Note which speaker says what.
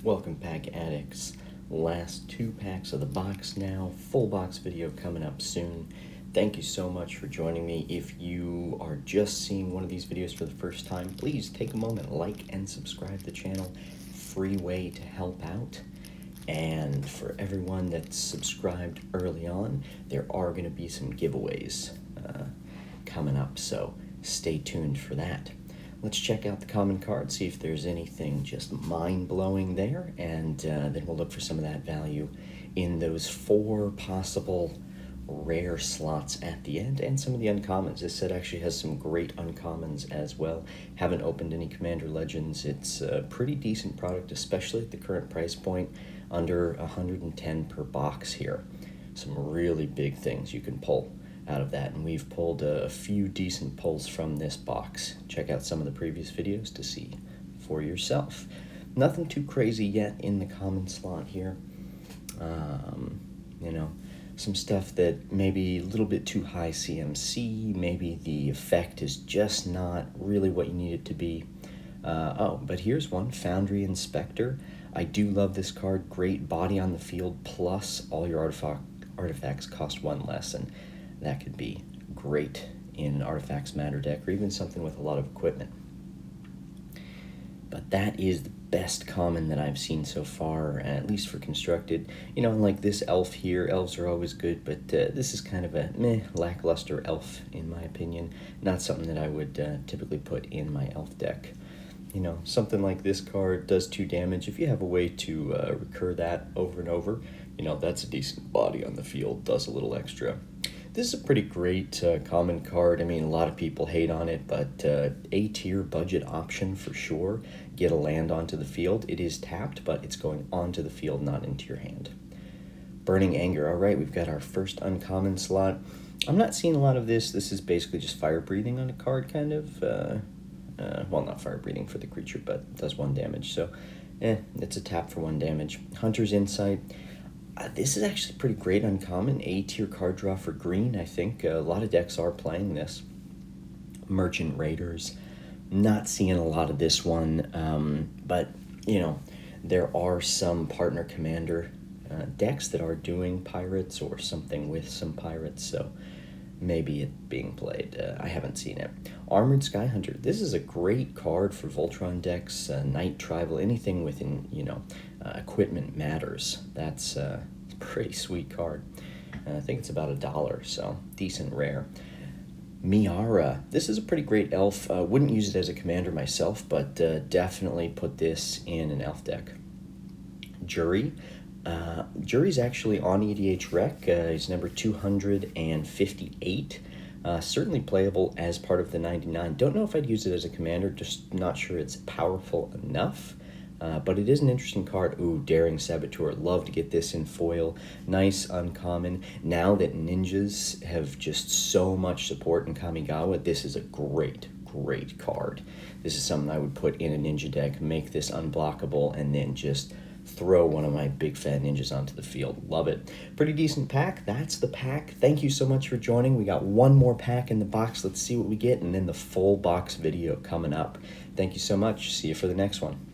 Speaker 1: Welcome pack addicts. Last two packs of the box now. Full box video coming up soon. Thank you so much for joining me. If you are just seeing one of these videos for the first time, please take a moment, like and subscribe to the channel. Free way to help out. And for everyone that's subscribed early on, there are going to be some giveaways coming up, so stay tuned for that. Let's check out the common card, see if there's anything just mind-blowing there, and then we'll look for some of that value in those 4 possible rare slots at the end, and some of the uncommons. This set actually has some great uncommons as well. Haven't opened any Commander Legends. It's a pretty decent product, especially at the current price point, under 110 per box here. Some really big things you can pull out of that, and we've pulled a few decent pulls from this box. Check out some of the previous videos to see for yourself. Nothing too crazy yet in the common slot here. You know, some stuff that maybe a little bit too high CMC, maybe the effect is just not really what you need it to be. Oh, but here's one, Foundry Inspector. I do love this card. Great body on the field, plus all your artifacts cost 1 less, and that could be great in an Artifacts Matter deck, or even something with a lot of equipment. But that is the best common that I've seen so far, at least for constructed. You know, like this elf here, elves are always good, but this is kind of a meh, lackluster elf, in my opinion. Not something that I would typically put in my elf deck. You know, something like this card does 2 damage. If you have a way to recur that over and over, you know, that's a decent body on the field, does a little extra. This is a pretty great common card. I mean, a lot of people hate on it, but A-tier budget option for sure. Get a land onto the field. It is tapped, but it's going onto the field, not into your hand. Burning Anger. All right, we've got our first uncommon slot. I'm not seeing a lot of this. This is basically just fire breathing on a card, kind of. Well, not fire breathing for the creature, but does 1 damage. So, it's a tap for 1 damage. Hunter's Insight. This is actually pretty great uncommon. A-tier card draw for green, I think. A lot of decks are playing this. Merchant Raiders. Not seeing a lot of this one, but, you know, there are some partner commander decks that are doing pirates or something with some pirates, so maybe it being played. I haven't seen it. Armored Skyhunter. This is a great card for Voltron decks, Night Tribal, anything within, you know, equipment matters. That's a pretty sweet card. I think it's about $1, so decent rare. Miara. This is a pretty great elf. Wouldn't use it as a commander myself, but definitely put this in an elf deck. Jury. Jury's actually on EDH Rec. He's number 258. Certainly playable as part of the 99. Don't know if I'd use it as a commander, just not sure it's powerful enough. But it is an interesting card. Ooh, Daring Saboteur. Love to get this in foil. Nice, uncommon. Now that ninjas have just so much support in Kamigawa, this is a great card. This is something I would put in a ninja deck, make this unblockable, and then just throw one of my big fat ninjas onto the field. Love it. Pretty decent pack. That's the pack. Thank you so much for joining. We got 1 more pack in the box. Let's see what we get, and then the full box video coming up. Thank you so much. See you for the next one.